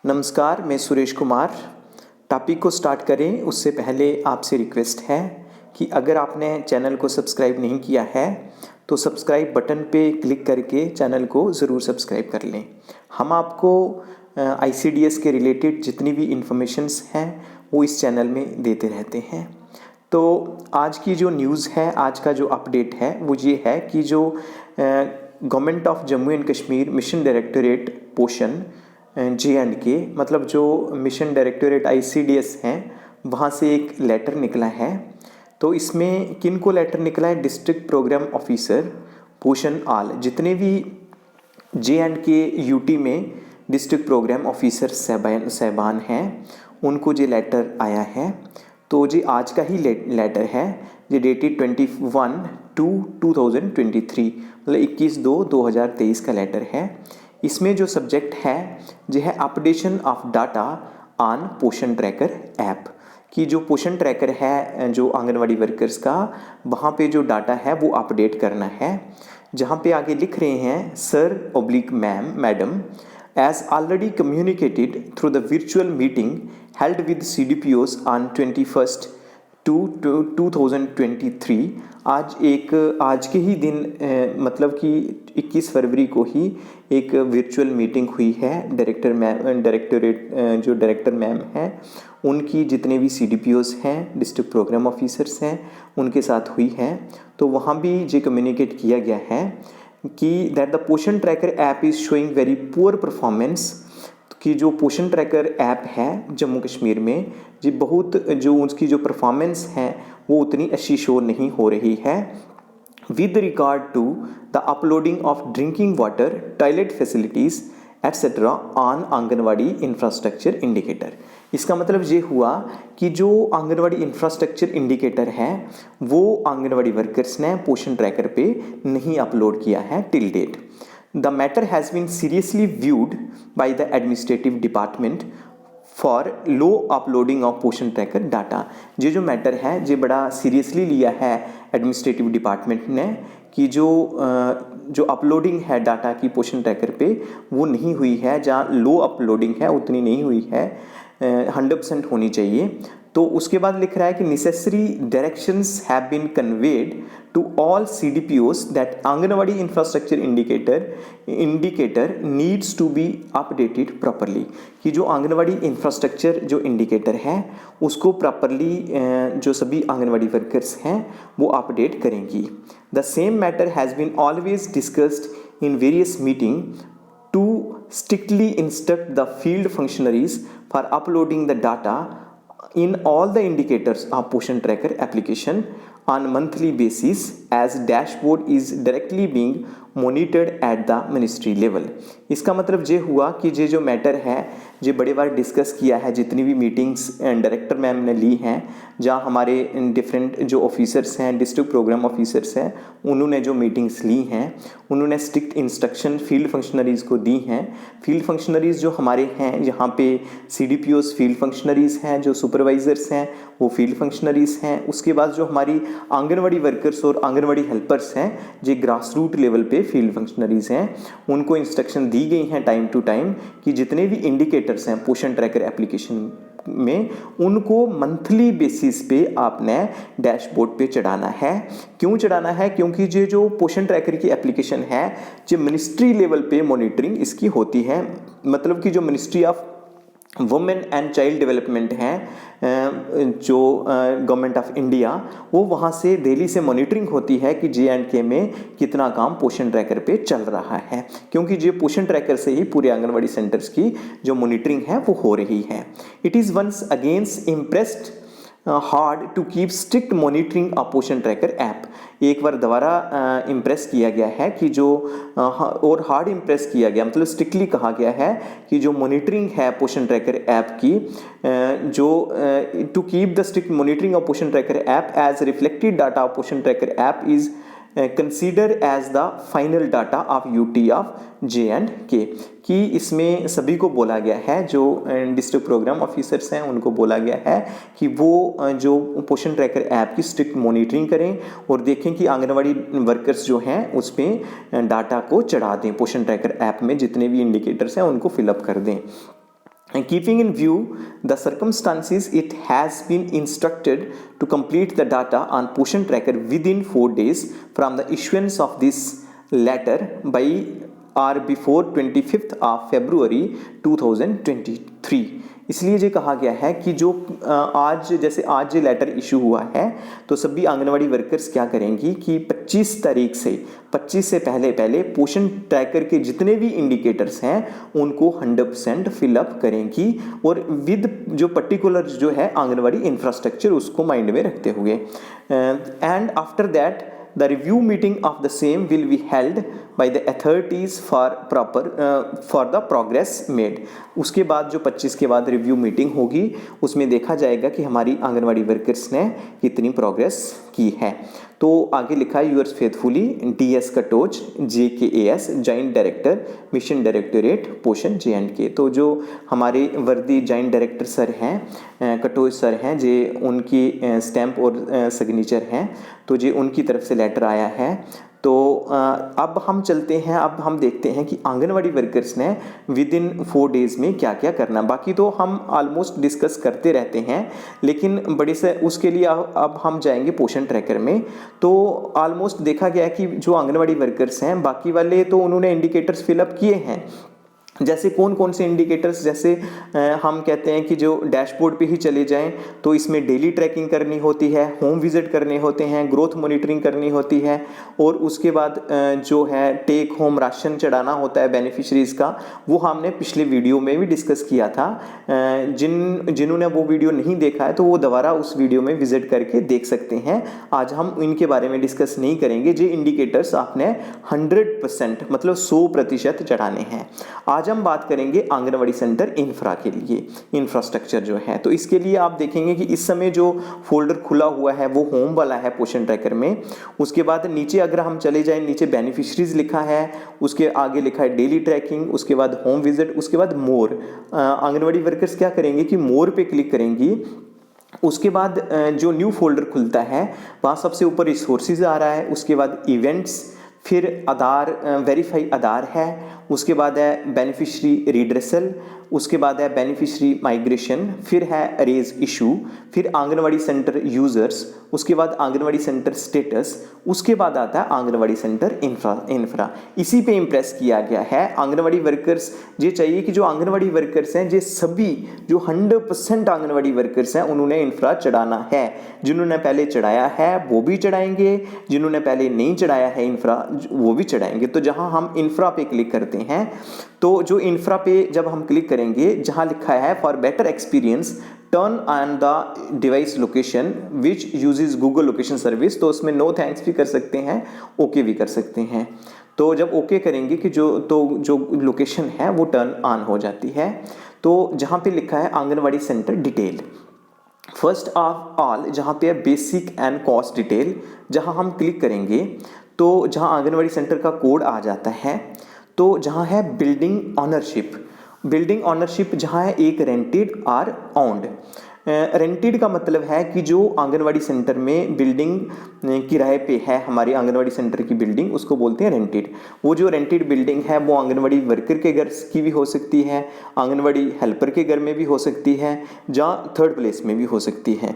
नमस्कार, मैं सुरेश कुमार। टॉपिक को स्टार्ट करें उससे पहले आपसे रिक्वेस्ट है कि अगर आपने चैनल को सब्सक्राइब नहीं किया है तो सब्सक्राइब बटन पे क्लिक करके चैनल को ज़रूर सब्सक्राइब कर लें। हम आपको ICDS के रिलेटेड जितनी भी इंफॉर्मेशंस हैं वो इस चैनल में देते रहते हैं। तो आज की जो न्यूज़ है, आज का जो अपडेट है वो ये है कि जो government of Jammu and Kashmir mission directorate पोषण J&K, मतलब जो मिशन डायरेक्टोरेट ICDS हैं, वहाँ से एक लेटर निकला है। तो इसमें किन को लेटर निकला है? डिस्ट्रिक्ट प्रोग्राम ऑफिसर पोषण आल, जितने भी J&K UT में डिस्ट्रिक्ट प्रोग्राम ऑफिसर साहबान हैं उनको ये लेटर आया है। तो ये आज का ही लेटर है, ये डेटेड 21/2/2023, मतलब 21/2/2023 का लेटर है। इसमें जो सब्जेक्ट है जो है अपडेशन ऑफ डाटा ऑन पोषण ट्रैकर ऐप, कि जो पोषण ट्रैकर है जो आंगनवाड़ी वर्कर्स का, वहाँ पे जो डाटा है वो अपडेट करना है। जहाँ पे आगे लिख रहे हैं सर/मैडम as already communicated through the virtual meeting held with CDPOs on 21/2/2023, आज के ही दिन मतलब कि 21 फरवरी को ही एक वर्चुअल मीटिंग हुई है। जो डायरेक्टर मैम हैं उनकी जितने भी CDPOs हैं, डिस्ट्रिक्ट प्रोग्राम ऑफिसर्स हैं, उनके साथ हुई है। तो वहाँ भी ये कम्युनिकेट किया गया है कि दैट द पोषण tracker app is showing very poor performance, कि जो पोषण ट्रैकर ऐप है जम्मू कश्मीर में जी बहुत जो उसकी जो परफॉर्मेंस है वो उतनी अच्छी शो नहीं हो रही है with regard to the uploading of drinking water, toilet facilities etcetera on anganwadi infrastructure indicator. इसका मतलब ये हुआ कि जो आंगनवाड़ी इंफ्रास्ट्रक्चर इंडिकेटर है वो आंगनवाड़ी वर्कर्स ने पोषण ट्रैकर पे नहीं अपलोड किया है till date. The matter has been seriously viewed by the administrative department for low uploading of Poshan tracker data. ये जो मैटर है ये बड़ा सीरियसली लिया है एडमिनिस्ट्रेटिव डिपार्टमेंट ने कि जो अपलोडिंग है डाटा की पोषण ट्रैकर पे वो नहीं हुई है, जहाँ लो अपलोडिंग है उतनी नहीं हुई है, 100% होनी चाहिए। तो उसके बाद लिख रहा है कि necessary directions have been conveyed to all CDPOs that anganwadi infrastructure indicator needs to be updated properly, कि जो आंगनवाड़ी इंफ्रास्ट्रक्चर जो इंडिकेटर है उसको प्रॉपरली जो सभी आंगनवाड़ी वर्कर्स हैं वो अपडेट करेंगी। The same matter has been always discussed in various meeting to strictly instruct the field functionaries for uploading the data in all the indicators of Poshan Tracker application on monthly basis, as dashboard is directly being monitored at the ministry level। इसका मतलब ये हुआ कि ये जो matter है ये बड़े बार डिस्कस किया है, जितनी भी मीटिंग्स डायरेक्टर मैम ने ली हैं, जहाँ हमारे डिफरेंट जो ऑफिसर्स हैं, डिस्ट्रिक्ट प्रोग्राम ऑफिसर्स हैं, उन्होंने जो मीटिंग्स ली हैं उन्होंने स्ट्रिक्ट इंस्ट्रक्शन फील्ड फंक्शनरीज़ को दी हैं। फील्ड फंक्शनरीज़ जो हमारे हैं यहाँ पे CDPOs फील्ड फंक्शनरीज़ हैं, जो सुपरवाइज़र्स हैं वो फील्ड फंक्शनरीज़ हैं। उसके बाद जो हमारी आंगनवाड़ी वर्कर्स और आंगनवाड़ी हेल्पर्स हैं जो ग्रास रूट लेवल पे फील्ड फंक्शनरीज़ हैं, उनको इंस्ट्रक्शन दी गई हैं टाइम टू टाइम कि जितने भी इंडिकेटर्स हैं पोषण ट्रैकर एप्लीकेशन में उनको मंथली बेसिस पे आपने डैशबोर्ड पे चढ़ाना है। क्यों चढ़ाना है? क्योंकि ये जो पोषण ट्रैकर की एप्लीकेशन है जो मिनिस्ट्री लेवल पे मॉनिटरिंग इसकी होती है, मतलब कि जो ministry of women and child development हैं जो गवर्नमेंट ऑफ इंडिया, वो वहाँ से दिल्ली से मॉनिटरिंग होती है कि J&K में कितना काम पोषण ट्रैकर पे चल रहा है, क्योंकि जो पोषण ट्रैकर से ही पूरे आंगनवाड़ी सेंटर्स की जो मॉनिटरिंग है वो हो रही है। It is once against impressed hard to keep strict monitoring of Poshan tracker app. एक बार दोबारा इम्प्रेस किया गया है कि जो और हार्ड इम्प्रेस किया गया, मतलब स्ट्रिक्टली कहा गया है कि जो मॉनिटरिंग है पोषण ट्रैकर ऐप की, जो to keep the strict monitoring of Poshan tracker app as reflected data of Poshan tracker app is consider as the final data of UT ऑफ J&K, कि इसमें सभी को बोला गया है, जो डिस्ट्रिक्ट प्रोग्राम ऑफिसर्स हैं उनको बोला गया है कि वो जो पोषण ट्रैकर ऐप की स्ट्रिक्ट मॉनिटरिंग करें और देखें कि आंगनवाड़ी वर्कर्स जो हैं उस पर डाटा को चढ़ा दें, पोषण ट्रैकर ऐप में जितने भी इंडिकेटर्स हैं उनको फिलअप कर दें। Keeping in view the circumstances, it has been instructed to complete the data on Poshan Tracker within 4 days from the issuance of this letter by or before 25th of February 2023। इसलिए ये कहा गया है कि जो आज जैसे आज ये लेटर इशू हुआ है तो सभी आंगनवाड़ी वर्कर्स क्या करेंगी कि 25 तारीख से 25 से पहले पोषण ट्रैकर के जितने भी इंडिकेटर्स हैं उनको 100% फिलअप करेंगी और विद जो पर्टिकुलर जो है आंगनवाड़ी इंफ्रास्ट्रक्चर उसको माइंड में रखते हुए। And after that the review meeting of the same will be held by the authorities for the progress made। उसके बाद जो 25 के बाद रिव्यू मीटिंग होगी उसमें देखा जाएगा कि हमारी आंगनवाड़ी वर्कर्स ने कितनी प्रोग्रेस की है। तो आगे लिखा है yours faithfully DS Katoch JKAS joint director mission directorate पोषण J&K। तो जो हमारे वर्दी जॉइंट डायरेक्टर सर हैं कटोच सर हैं जे उनकी स्टैंप और सिग्नेचर हैं तो जे उनकी तरफ से लेटर आया है। तो अब हम चलते हैं, अब हम देखते हैं कि आंगनवाड़ी वर्कर्स ने विद इन 4 डेज़ में क्या क्या करना। बाकी तो हम ऑलमोस्ट डिस्कस करते रहते हैं लेकिन बड़े से उसके लिए अब हम जाएंगे पोषण ट्रैकर में। तो ऑलमोस्ट देखा गया कि जो आंगनवाड़ी वर्कर्स हैं बाकी वाले तो उन्होंने इंडिकेटर्स फिलअप किए हैं। जैसे कौन कौन से इंडिकेटर्स, जैसे हम कहते हैं कि जो डैशबोर्ड पे ही चले जाएं तो इसमें डेली ट्रैकिंग करनी होती है, होम विजिट करने होते हैं, ग्रोथ मॉनिटरिंग करनी होती है और उसके बाद जो है टेक होम राशन चढ़ाना होता है बेनिफिशरीज़ का। वो हमने पिछले वीडियो में भी डिस्कस किया था। जिन्होंने वो वीडियो नहीं देखा है तो वो दोबारा उस वीडियो में विजिट करके देख सकते हैं। आज हम इनके बारे में डिस्कस नहीं करेंगे। जो इंडिकेटर्स आपने 100% मतलब 100% चढ़ाने हैं। आज हम बात करेंगे आंगनवाड़ी सेंटर इंफ्रा के लिए, इंफ्रास्ट्रक्चर जो है। तो इसके लिए आप देखेंगे कि इस समय जो फोल्डर खुला हुआ है वो होम वाला है पोषण ट्रैकर में। उसके बाद नीचे अगर हम चले जाएं, नीचे बेनिफिशरीज लिखा है, उसके आगे लिखा है डेली ट्रैकिंग, उसके बाद होम विजिट, उसके बाद मोर। आंगनवाड़ी वर्कर्स क्या करेंगे कि मोर पे क्लिक करेंगी। उसके बाद जो न्यू फोल्डर खुलता है वहाँ सबसे ऊपर रिसोर्सेज आ रहा है, उसके बाद इवेंट्स, फिर आधार वेरीफाई आधार है, उसके बाद है बेनिफिशरी रिड्रेसल, उसके बाद है बेनिफिशरी माइग्रेशन, फिर है रेज इशू, फिर आंगनवाड़ी सेंटर यूजर्स, उसके बाद आंगनवाड़ी सेंटर स्टेटस, उसके बाद आता है आंगनवाड़ी सेंटर इंफ्रा। इसी पे इम्प्रेस किया गया है आंगनवाड़ी वर्कर्स। ये चाहिए कि जो आंगनवाड़ी वर्कर्स हैं ये सभी जो 100% आंगनवाड़ी वर्कर्स हैं उन्होंने इंफ्रा चढ़ाना है। जिन्होंने पहले चढ़ाया है वो भी चढ़ाएंगे, जिन्होंने पहले नहीं चढ़ाया है इंफ्रा वो भी चढ़ाएंगे। तो जहां हम इंफ्रा पे क्लिक करते हैं तो जो इंफ्रा पे जब हम क्लिक करेंगे जहां लिखा है for better experience turn on the device location which uses Google location service, तो उसमें नो थैंक्स भी कर सकते हैं, ओके भी कर सकते हैं। तो जब ओके करेंगे कि जो लोकेशन है वो टर्न ऑन हो जाती है। तो जहाँ पे लिखा है anganwadi centre detail, first of all जहाँ पे है बेसिक एंड कॉस्ट डिटेल, जहाँ हम क्लिक करेंगे तो जहाँ आंगनवाड़ी सेंटर का कोड आ जाता है। तो जहाँ है बिल्डिंग ऑनरशिप जहाँ है एक रेंटेड और ऑन्ड। रेंटेड का मतलब है कि जो आंगनवाड़ी सेंटर में बिल्डिंग किराए पे है, हमारी आंगनवाड़ी सेंटर की बिल्डिंग, उसको बोलते हैं रेंटेड। वो जो रेंटेड बिल्डिंग है वो आंगनवाड़ी वर्कर के घर की भी हो सकती है, आंगनवाड़ी हेल्पर के घर में भी हो सकती है, जहाँ थर्ड प्लेस में भी हो सकती है।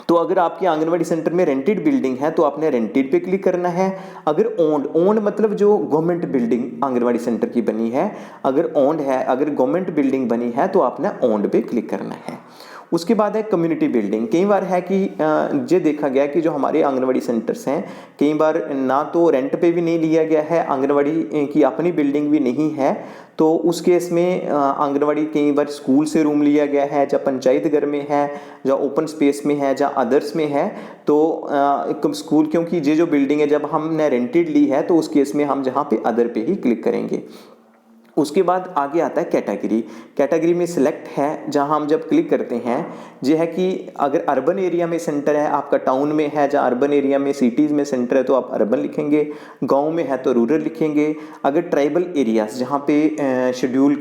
तो अगर आपकी आंगनवाड़ी सेंटर में रेंटेड बिल्डिंग है तो आपने रेंटेड पे क्लिक करना है। अगर ओन्ड मतलब जो गवर्नमेंट बिल्डिंग आंगनवाड़ी सेंटर की बनी है, अगर ओन्ड है, अगर गवर्नमेंट बिल्डिंग बनी है तो आपने ओन्ड पे क्लिक करना है। उसके बाद है कम्युनिटी बिल्डिंग। कई बार है कि ये देखा गया कि जो हमारे आंगनवाड़ी सेंटर्स हैं कई बार ना तो रेंट पे भी नहीं लिया गया है, आंगनवाड़ी की अपनी बिल्डिंग भी नहीं है, तो उस केस में आंगनवाड़ी कई बार स्कूल से रूम लिया गया है, या पंचायत घर में है, या ओपन स्पेस में है, या अदर्स में है। तो स्कूल क्योंकि ये जो बिल्डिंग है जब हमने रेंटेड ली है तो उस केस में हम जहाँ पे अदर पे ही क्लिक करेंगे। उसके बाद आगे आता है कैटेगरी में सिलेक्ट है, जहां हम जब क्लिक करते हैं ये है कि अगर अर्बन एरिया में सेंटर है, आपका टाउन में है, जहां अर्बन एरिया में सिटीज़ में सेंटर है तो आप अर्बन लिखेंगे, गांव में है तो रूरल लिखेंगे। अगर ट्राइबल एरियाज जहां पे शेड्यूल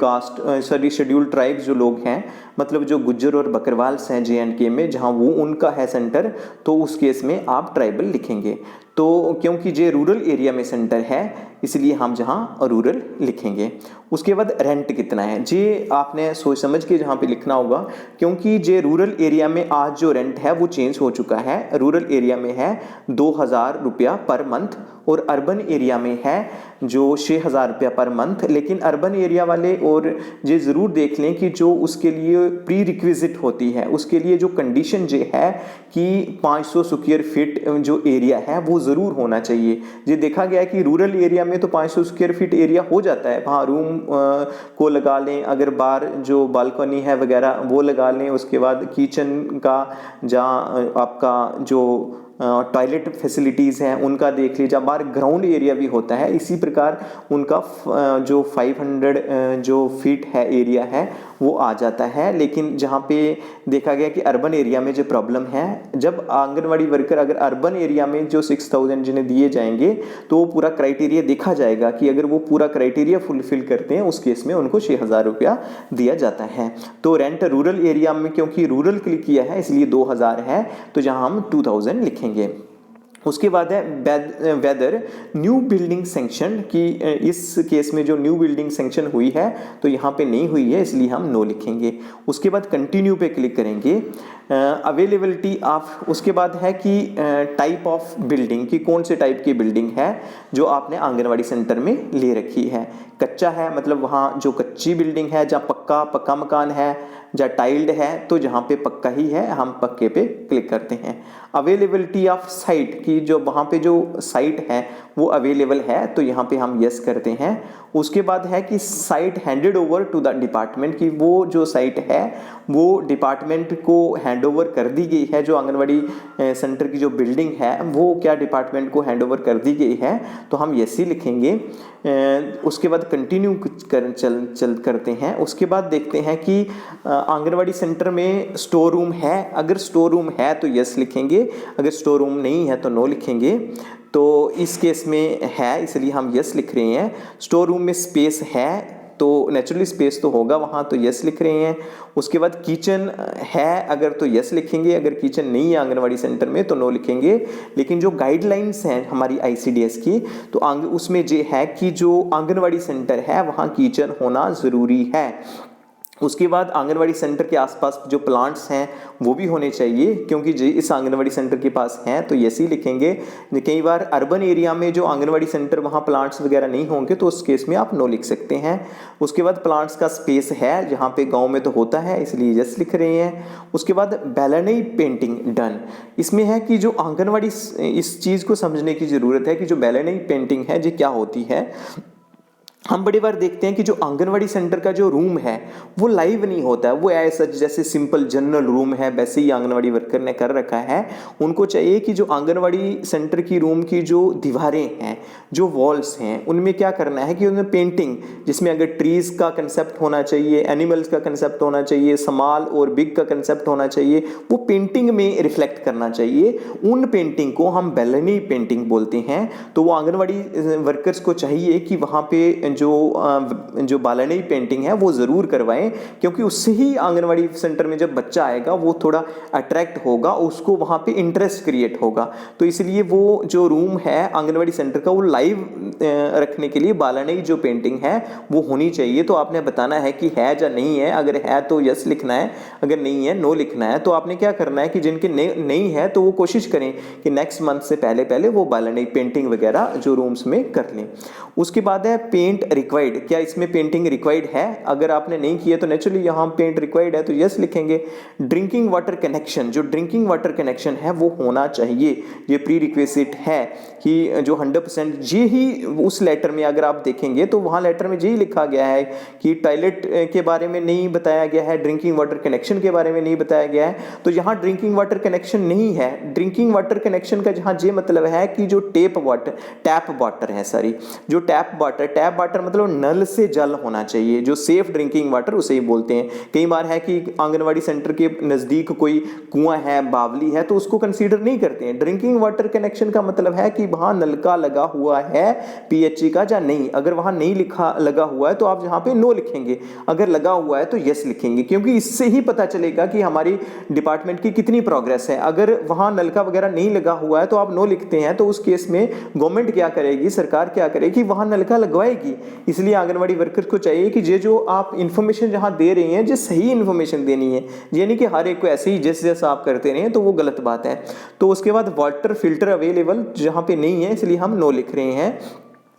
ट्राइब्स जो लोग हैं, मतलब जो गुज्जर और बकरवाल्स हैं J&K में, जहां वो उनका है सेंटर, तो उस केस में आप ट्राइबल लिखेंगे। तो क्योंकि जे रूरल एरिया में सेंटर है इसलिए हम जहाँ रूरल लिखेंगे। उसके बाद रेंट कितना है, जे आपने सोच समझ के जहाँ पे लिखना होगा, क्योंकि जे रूरल एरिया में आज जो रेंट है वो चेंज हो चुका है। रूरल एरिया में है 2,000 रुपया पर मंथ और अर्बन एरिया में है जो 6,000 रुपया पर मंथ। लेकिन अर्बन एरिया वाले और ये ज़रूर देख लें कि जो उसके लिए प्री रिक्विजिट होती है, उसके लिए जो कंडीशन जे है कि 500 स्क्वायर फीट जो एरिया है वो ज़रूर होना चाहिए। ये देखा गया है कि रूरल एरिया में तो 500 स्क्वायर फीट एरिया हो जाता है, वहाँ रूम को लगा लें, अगर बाहर जो बालकनी है वगैरह वो लगा लें, उसके बाद किचन का जहाँ आपका जो टॉयलेट फैसिलिटीज़ हैं उनका देख लीजिए, बाहर ग्राउंड एरिया भी होता है। इसी प्रकार उनका जो 500 जो फीट है एरिया है वो आ जाता है। लेकिन जहाँ पे देखा गया कि अर्बन एरिया में जो प्रॉब्लम है, जब आंगनवाड़ी वर्कर अगर अर्बन एरिया में जो 6,000 जिन्हें दिए जाएंगे तो वो पूरा क्राइटेरिया देखा जाएगा कि अगर वो पूरा क्राइटेरिया फुलफिल करते हैं उस केस में उनको 6,000 रुपया दिया जाता है। तो रेंट रूरल एरिया में क्योंकि रूरल क्लिक किया है इसलिए 2,000 है, तो जहाँ हम 2,000 लिखेंगे। उसके बाद है वेदर न्यू बिल्डिंग सैंक्शन की, इस केस में जो न्यू बिल्डिंग सैंक्शन हुई है तो यहाँ पे नहीं हुई है इसलिए हम नो लिखेंगे। उसके बाद कंटिन्यू पे क्लिक करेंगे। अवेलेबिलिटी ऑफ, उसके बाद है कि टाइप ऑफ बिल्डिंग की, कौन से टाइप की बिल्डिंग है जो आपने आंगनवाड़ी सेंटर में ले रखी है। कच्चा है मतलब वहाँ जो कच्ची बिल्डिंग है, जहाँ पक्का मकान है, जहाँ टाइल्ड है तो जहाँ पे पक्का ही है हम पक्के पे क्लिक करते हैं। अवेलेबिलिटी ऑफ साइट की, जो वहाँ पे जो साइट है वो अवेलेबल है तो यहाँ पे हम यस करते हैं। उसके बाद है कि site handed over to the department की, वो जो साइट है वो डिपार्टमेंट को हैंड ओवर कर दी गई है। जो आंगनवाड़ी सेंटर की जो बिल्डिंग है वो क्या डिपार्टमेंट को हैंड ओवर कर दी गई है तो हम यस ही लिखेंगे। उसके बाद कंटिन्यू करते हैं। उसके बाद देखते हैं कि आंगनवाड़ी सेंटर में स्टोर रूम है, अगर स्टोर रूम है तो यस लिखेंगे, अगर स्टोर रूम नहीं है तो नो लिखेंगे। तो इस केस में है इसलिए हम यस लिख रहे हैं। स्टोर रूम में स्पेस है तो नेचुरली स्पेस तो होगा वहाँ, तो यस लिख रहे हैं। उसके बाद किचन है अगर तो यस लिखेंगे, अगर किचन नहीं है आंगनवाड़ी सेंटर में तो नो लिखेंगे। लेकिन जो गाइडलाइंस हैं हमारी ICDS की तो उसमें ये है कि जो आंगनवाड़ी सेंटर है वहाँ किचन होना ज़रूरी है। उसके बाद आंगनवाड़ी सेंटर के आसपास जो प्लांट्स हैं वो भी होने चाहिए, क्योंकि जो इस आंगनवाड़ी सेंटर के पास हैं तो यस ही लिखेंगे। कई बार अर्बन एरिया में जो आंगनवाड़ी सेंटर वहाँ प्लांट्स वगैरह नहीं होंगे तो उस केस में आप नो लिख सकते हैं। उसके बाद प्लांट्स का स्पेस है, जहाँ पे गाँव में तो होता है इसलिए यस लिख रहे हैं। उसके बाद बैलेनई पेंटिंग डन, इसमें है कि जो आंगनवाड़ी, इस चीज़ को समझने की ज़रूरत है कि जो बैलेनई पेंटिंग है ये क्या होती है। हम बड़ी बार देखते हैं कि जो आंगनवाड़ी सेंटर का जो रूम है वो लाइव नहीं होता है, वो ऐसा जैसे सिंपल जनरल रूम है वैसे ही आंगनवाड़ी वर्कर ने कर रखा है। उनको चाहिए कि जो आंगनवाड़ी सेंटर की रूम की जो दीवारें हैं, जो वॉल्स हैं, उनमें क्या करना है कि उनमें पेंटिंग, जिसमें अगर ट्रीज का कंसेप्ट होना चाहिए, एनिमल्स का कंसेप्ट होना चाहिए, स्मॉल और बिग का कंसेप्ट होना चाहिए, वो पेंटिंग में रिफ्लेक्ट करना चाहिए। उन पेंटिंग को हम बैलेनई पेंटिंग बोलते हैं। तो वो आंगनवाड़ी वर्कर्स को चाहिए कि वहाँ पे जो बैलेनई पेंटिंग है वो ज़रूर करवाएं, क्योंकि उससे ही आंगनवाड़ी सेंटर में जब बच्चा आएगा वो थोड़ा अट्रैक्ट होगा, उसको वहाँ पे इंटरेस्ट क्रिएट होगा। तो इसलिए वो जो रूम है आंगनवाड़ी सेंटर का वो लाइव रखने के लिए बैलेनई जो पेंटिंग है वो होनी चाहिए। तो आपने बताना है कि है या नहीं है, अगर है तो यस लिखना है, अगर नहीं है नो लिखना है। तो आपने क्या करना है कि जिनके नहीं है तो वो कोशिश करें कि नेक्स्ट मंथ से पहले वो बैलेनई पेंटिंग वगैरह जो रूम्स में कर लें। उसके बाद है पेंट रिक्वायर्ड, क्या इसमें पेंटिंग रिक्वायर्ड है? अगर आपने नहीं किया तो नेचुरली यहाँ पेंट रिक्वायर्ड है तो यस लिखेंगे। ड्रिंकिंग वाटर कनेक्शन, जो ड्रिंकिंग वाटर कनेक्शन है वो होना चाहिए, ये प्री रिक्वेजिट है कि जो 100% ये ही उस लेटर में अगर आप देखेंगे तो वहाँ लेटर में यही लिखा गया है कि टॉयलेट के बारे में नहीं बताया गया है, ड्रिंकिंग वाटर कनेक्शन के बारे में नहीं बताया गया है। तो यहाँ ड्रिंकिंग वाटर कनेक्शन नहीं है। ड्रिंकिंग वाटर कनेक्शन का जहाँ ये मतलब है कि जो टैप वाटर है, सॉरी, जो टैप वाटर मतलब नल से जल होना चाहिए, जो सेफ ड्रिंकिंग वाटर उसे ही बोलते हैं। कई बार है कि आंगनवाड़ी सेंटर के नज़दीक कोई कुआं है, बावली है, तो उसको कंसीडर नहीं करते हैं। ड्रिंकिंग वाटर कनेक्शन का मतलब है कि वहाँ नलका लगा हुआ है पीएचई का या नहीं। अगर वहाँ नहीं लिखा लगा हुआ है तो आप यहाँ पे नो लिखेंगे, अगर लगा हुआ है तो यस लिखेंगे, क्योंकि इससे ही पता चलेगा कि हमारी डिपार्टमेंट की कितनी प्रोग्रेस है। अगर वहाँ नलका वगैरह नहीं लगा हुआ है तो आप नो लिखते हैं, तो उस केस में गवर्नमेंट क्या करेगी, सरकार क्या करेगी, वहाँ नलका लगवाएगी। इसलिए आंगनवाड़ी वर्कर्स को चाहिए कि ये जो आप इन्फॉर्मेशन जहाँ दे रही हैं, जो सही इन्फॉर्मेशन देनी है, यानी कि हर एक को ऐसे ही जैसे जैसा आप करते रहे तो वो गलत बात है। तो उसके बाद वाटर फिल्टर अवेलेबल जहाँ पे नहीं है, इसलिए हम नो लिख रहे हैं।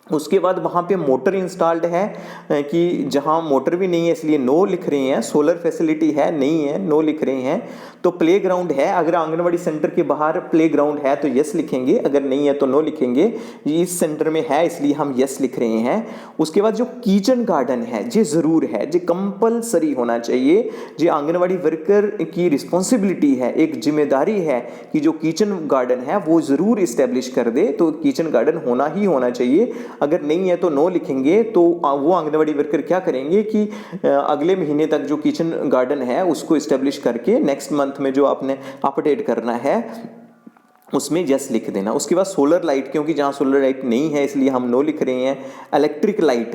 उसके बाद वहाँ पे मोटर इंस्टॉल्ड है कि जहाँ मोटर भी नहीं है इसलिए नो लिख रहे हैं। सोलर फैसिलिटी है, नहीं है, नो लिख रहे हैं। तो प्लेग्राउंड है, अगर आंगनवाड़ी सेंटर के बाहर प्लेग्राउंड है तो यस लिखेंगे, अगर नहीं है तो नो लिखेंगे। ये इस सेंटर में है इसलिए हम यस लिख रहे हैं। उसके बाद जो किचन गार्डन है ये ज़रूर है, ये कंपलसरी होना चाहिए। ये आंगनवाड़ी वर्कर की रिस्पॉन्सिबिलिटी है, एक जिम्मेदारी है कि जो किचन गार्डन है वो ज़रूर इस्टेब्लिश कर दे। तो किचन गार्डन होना ही होना चाहिए, अगर नहीं है तो नो लिखेंगे। तो वो आंगनवाड़ी वर्कर क्या करेंगे कि अगले महीने तक जो किचन गार्डन है उसको इस्टेब्लिश करके नेक्स्ट मंथ में जो आपने अपडेट करना है उसमें यस लिख देना। उसके बाद सोलर लाइट, क्योंकि जहाँ सोलर लाइट नहीं है इसलिए हम नो लिख रहे हैं। इलेक्ट्रिक लाइट,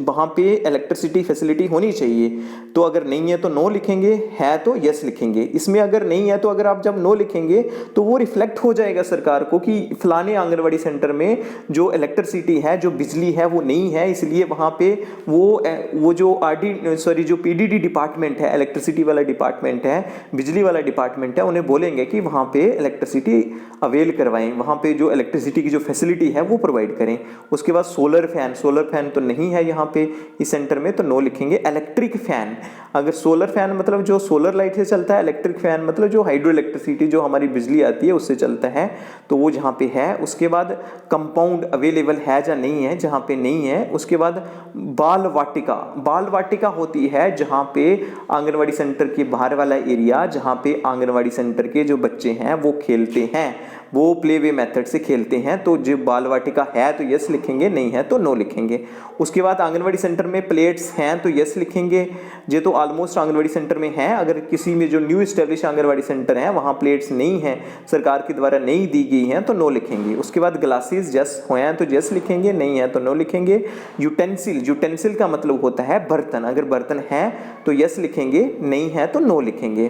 वहाँ पे इलेक्ट्रिसिटी फैसिलिटी होनी चाहिए, तो अगर नहीं है तो नो लिखेंगे, है तो यस लिखेंगे। इसमें अगर नहीं है तो अगर आप जब नो लिखेंगे तो वो रिफ्लेक्ट हो जाएगा सरकार को कि फलाने आंगनवाड़ी सेंटर में जो इलेक्ट्रिसिटी है, जो बिजली है वो नहीं है, इसलिए वहाँ पे वो जो पीडीडी डिपार्टमेंट है, इलेक्ट्रिसिटी वाला डिपार्टमेंट है, बिजली वाला डिपार्टमेंट है, उन्हें बोलेंगे कि वहाँ पे इलेक्ट्रिसिटी अवेल करवाएं, वहाँ पे जो इलेक्ट्रिसिटी की जो फैसिलिटी है वो प्रोवाइड करें। उसके बाद सोलर फैन तो नहीं है यहाँ पे इस सेंटर में, तो नो लिखेंगे। इलेक्ट्रिक फैन, अगर सोलर फैन मतलब जो सोलर लाइट से चलता है, इलेक्ट्रिक फैन मतलब जो हाइड्रो इलेक्ट्रिसिटी जो हमारी बिजली आती है उससे चलता है, तो वो जहाँ पे है। उसके बाद कंपाउंड अवेलेबल है या नहीं है, जहाँ पे नहीं है। उसके बाद बाल वाटिका होती है जहाँ पे आंगनवाड़ी सेंटर के बाहर वाला एरिया, जहाँ पे आंगनवाड़ी सेंटर के जो बच्चे हैं वो खेलते हैं, वो प्ले वे मेथड से खेलते हैं। तो जो बाल वाटिका है तो यस लिखेंगे, नहीं है तो नो लिखेंगे। उसके बाद आंगनवाड़ी सेंटर में प्लेट्स हैं तो यस लिखेंगे, ये तो ऑलमोस्ट आंगनवाड़ी सेंटर में है। अगर किसी में जो न्यू एस्टेब्लिश आंगनवाड़ी सेंटर है वहाँ प्लेट्स नहीं है, सरकार के द्वारा नहीं दी गई हैं, तो नो लिखेंगे। उसके बाद ग्लासेस यस हैं तो यस लिखेंगे, नहीं है तो नो लिखेंगे। यूटेंसिल का मतलब होता है बर्तन, अगर बर्तन है तो यस लिखेंगे, नहीं है तो नो लिखेंगे।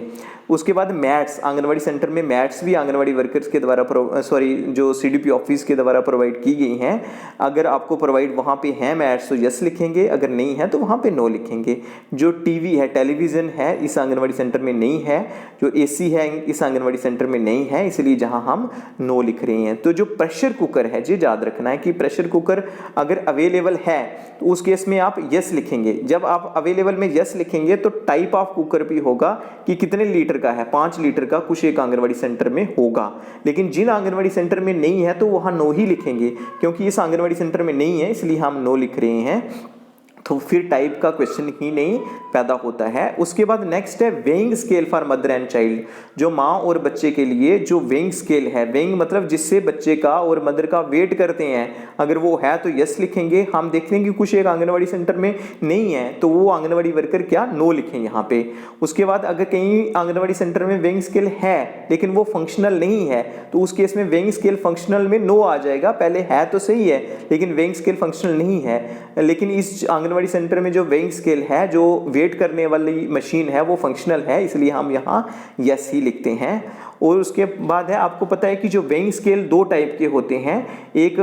उसके बाद मैट्स, आंगनवाड़ी सेंटर में मैट्स भी आंगनवाड़ी वर्कर्स के द्वारा जो सीडीपी ऑफिस के द्वारा प्रोवाइड की गई हैं, अगर आपको प्रोवाइड वहाँ पे हैं मैट्स तो यस लिखेंगे, अगर नहीं है तो वहाँ पे नो लिखेंगे। जो टीवी है, टेलीविज़न है, इस आंगनवाड़ी सेंटर में नहीं है। जो एसी है इस आंगनवाड़ी सेंटर में नहीं है, इसलिए जहाँ हम नो लिख रहे हैं। तो जो प्रेशर कुकर है, ये याद रखना है कि प्रेशर कुकर अगर अवेलेबल है तो उस केस में आप यस लिखेंगे। जब आप अवेलेबल में यस लिखेंगे तो टाइप ऑफ कुकर भी होगा कि कितने लीटर का है, 5 लीटर का कुछ एक आंगनवाड़ी सेंटर में होगा। लेकिन जिन आंगनवाड़ी सेंटर में नहीं है तो वहाँ नो ही लिखेंगे, क्योंकि इस आंगनवाड़ी सेंटर में नहीं है इसलिए हम नो लिख रहे हैं। तो फिर टाइप का क्वेश्चन ही नहीं पैदा होता है। उसके बाद नेक्स्ट है weighing scale for mother and child, जो माँ और बच्चे के लिए जो वेइंग स्केल है, वेइंग मतलब जिससे बच्चे का और मदर का वेट करते हैं, अगर वो है तो यस लिखेंगे। हम देख लेंगे कुछ एक आंगनवाड़ी सेंटर में नहीं है तो वो आंगनवाड़ी वर्कर क्या नो लिखें यहाँ पे। उसके बाद अगर कहीं आंगनवाड़ी सेंटर में वेइंग स्केल है लेकिन वो फंक्शनल नहीं है तो उस केस में वेइंग स्केल फंक्शनल में नो आ जाएगा। पहले है तो सही है लेकिन वेइंग स्केल फंक्शनल नहीं है। लेकिन इस आंगनवाड़ी सेंटर में जो वेइंग स्केल है, जो वेट करने वाली मशीन है, वो फंक्शनल है, इसलिए हम यहाँ यस ही लिखते हैं। और उसके बाद है, आपको पता है कि जो वेइंग स्केल 2 टाइप के होते हैं, एक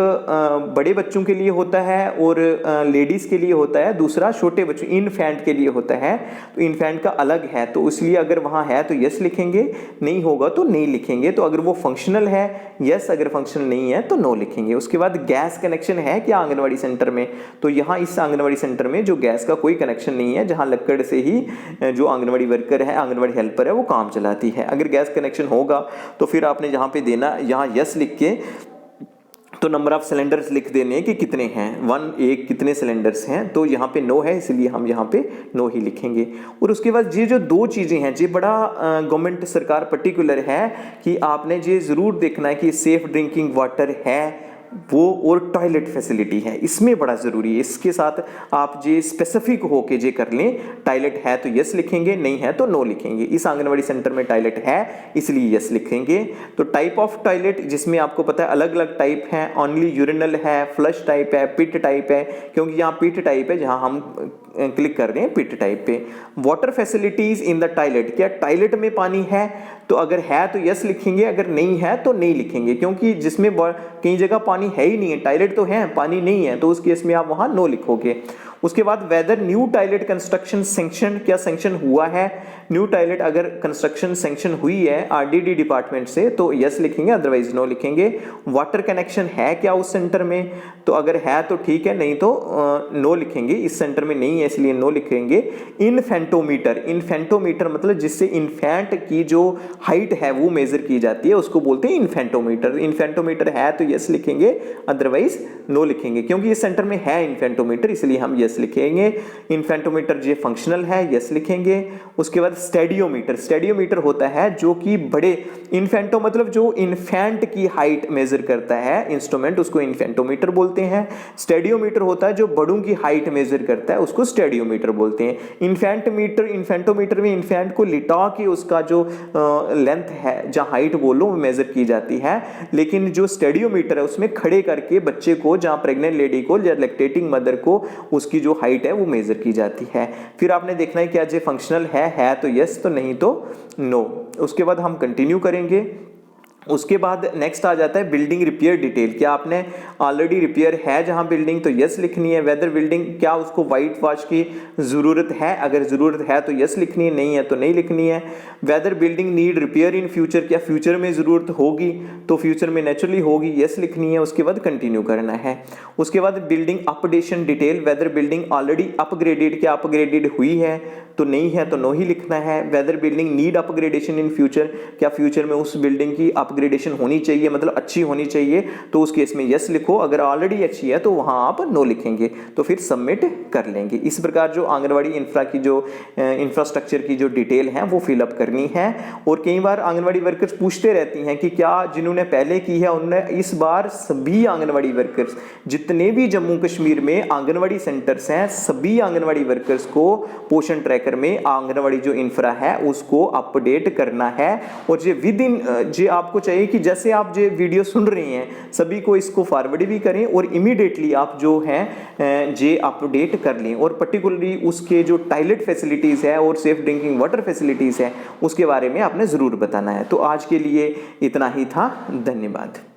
बड़े बच्चों के लिए होता है और लेडीज़ के लिए होता है, दूसरा छोटे बच्चों इनफैंट के लिए होता है। तो इनफैंट का अलग है, तो इसलिए अगर वहाँ है तो यस लिखेंगे, नहीं होगा तो नहीं लिखेंगे। तो अगर वो फंक्शनल है यस, अगर फंक्शनल नहीं है तो नो लिखेंगे। उसके बाद गैस कनेक्शन है क्या आंगनवाड़ी सेंटर में, तो यहाँ इस आंगनवाड़ी सेंटर में जो गैस का कोई कनेक्शन नहीं है, जहाँ लकड़ से ही जो आंगनवाड़ी वर्कर है, आंगनवाड़ी हेल्पर है, वो काम चलाती है। अगर गैस कनेक्शन होगा तो फिर आपने जहाँ पे देना, यहाँ यस लिख के तो नंबर ऑफ सिलेंडर्स लिख देने कि कितने हैं, 1 कितने सिलेंडर्स हैं, तो यहाँ पे नो है इसलिए हम यहाँ पे नो ही लिखेंगे। और उसके बाद ये जो 2 चीज़ें हैं, ये बड़ा गवर्नमेंट सरकार पर्टिकुलर है कि आपने ये ज़रूर देखना है कि सेफ ड्रिंकिंग वाटर है वो और टॉयलेट फैसिलिटी है, इसमें बड़ा ज़रूरी है। इसके साथ आप जे स्पेसिफिक होके जे कर लें, टॉयलेट है तो यस लिखेंगे, नहीं है तो नो लिखेंगे। इस आंगनवाड़ी सेंटर में टॉयलेट है इसलिए यस लिखेंगे। तो टाइप ऑफ टॉयलेट, जिसमें आपको पता है अलग अलग टाइप हैं, ओनली यूरिनल है, फ्लश टाइप है, पिट टाइप है, क्योंकि यहाँ पिट टाइप है जहाँ हम क्लिक कर रहे हैं पिट टाइप पे। Water facilities in the toilet, क्या टॉयलेट में पानी है? तो अगर है तो यस लिखेंगे, अगर नहीं है तो नहीं लिखेंगे, क्योंकि जिसमें कई जगह पानी है ही नहीं है, टॉयलेट तो है पानी नहीं है, तो उस केस में आप वहां नो लिखोगे। उसके बाद whether new toilet construction sanction, क्या सैंक्शन हुआ है? न्यू टॉयलेट अगर कंस्ट्रक्शन सैंक्शन हुई है आरडीडी डिपार्टमेंट से तो यस लिखेंगे, अदरवाइज नो लिखेंगे। वाटर कनेक्शन है क्या उस सेंटर में? तो अगर है तो ठीक है, नहीं तो नो लिखेंगे। इस सेंटर में नहीं है इसलिए नो लिखेंगे। इनफेंटोमीटर, इनफेंटोमीटर मतलब जिससे इन्फेंट की जो हाइट है वो मेजर की जाती है, उसको बोलते हैं इन्फेंटोमीटर। इन्फेंटोमीटर है तो यस लिखेंगे, अदरवाइज नो लिखेंगे, क्योंकि इस सेंटर में है इन्फेंटोमीटर इसलिए हम यस लिखेंगे। इन्फेंटोमीटर जो फंक्शनल है यस लिखेंगे। उसके बाद स्टेडियोमीटर, स्टेडियोमीटर होता है जो कि बड़े इन्फेंटो मतलब जो इन्फेंट की हाइट मेजर करता है इंस्ट्रूमेंट, उसको इन्फेंटोमीटर बोलते हैं। स्टेडियोमीटर होता है जो बड़ों की हाइट मेजर करता है, उसको स्टेडियोमीटर बोलते हैं। इन्फेंटोमीटर में इन्फेंट को लिटा के उसका जो लेंथ है, जहाँ हाइट बोलो वो मेजर की जाती है, लेकिन जो स्टेडियोमीटर है उसमें खड़े करके बच्चे को, जहाँ प्रेग्नेंट लेडी को या लैक्टेटिंग मदर को, उसकी जो हाइट है वो मेजर की जाती है। फिर आपने देखना है क्या जो फंक्शनल है तो यस, तो नहीं तो नो। उसके बाद हम कंटिन्यू करेंगे। उसके बाद नेक्स्ट आ जाता है बिल्डिंग रिपेयर डिटेल। क्या आपने ऑलरेडी रिपेयर है जहां बिल्डिंग तो यस लिखनी है। वेदर बिल्डिंग, क्या उसको वाइट वॉश की ज़रूरत है? अगर ज़रूरत है तो यस लिखनी है, नहीं है तो नहीं लिखनी है। Whether building need repair in future, क्या फ्यूचर में ज़रूरत होगी? तो फ्यूचर में नेचुरली होगी, यस लिखनी है। उसके बाद कंटिन्यू करना है। उसके बाद building updation detail, whether building already upgraded, क्या अपग्रेडेड हुई है? तो नहीं है तो नो ही लिखना है। Whether building need upgradation in future, क्या फ्यूचर में उस बिल्डिंग की अपग्रेडेशन होनी चाहिए, मतलब अच्छी होनी चाहिए, तो उस केस में यस लिखो। अगर ऑलरेडी अच्छी है तो वहां आप नो लिखेंगे, तो फिर सबमिट कर लेंगे। इस प्रकार जो आंगनवाड़ी इंफ्रा की जो इंफ्रास्ट्रक्चर की जो डिटेल है वो फिलअप करनी है। और कई बार आंगनवाड़ी वर्कर्स पूछते रहती हैं कि क्या जिन्होंने पहले की है उन्होंने इस बार सभी आंगनवाड़ी वर्कर्स, जितने भी जम्मू कश्मीर में आंगनवाड़ी सेंटर्स हैं, सभी आंगनवाड़ी वर्कर्स को पोषण ट्रैकर में आंगनवाड़ी जो इंफ्रा है उसको अपडेट करना है। और ये विद इन जे आपको चाहिए कि जैसे आप जो वीडियो सुन रहे हैं सभी को इसको फॉरवर्ड भी करें और इमीडिएटली आप जो हैं जे अपडेट कर लें। और पर्टिकुलरली उसके जो टॉयलेट फैसिलिटीज़ है और सेफ ड्रिंकिंग वाटर फैसिलिटीज़ है उसके बारे में आपने ज़रूर बताना है। तो आज के लिए इतना ही था, धन्यवाद।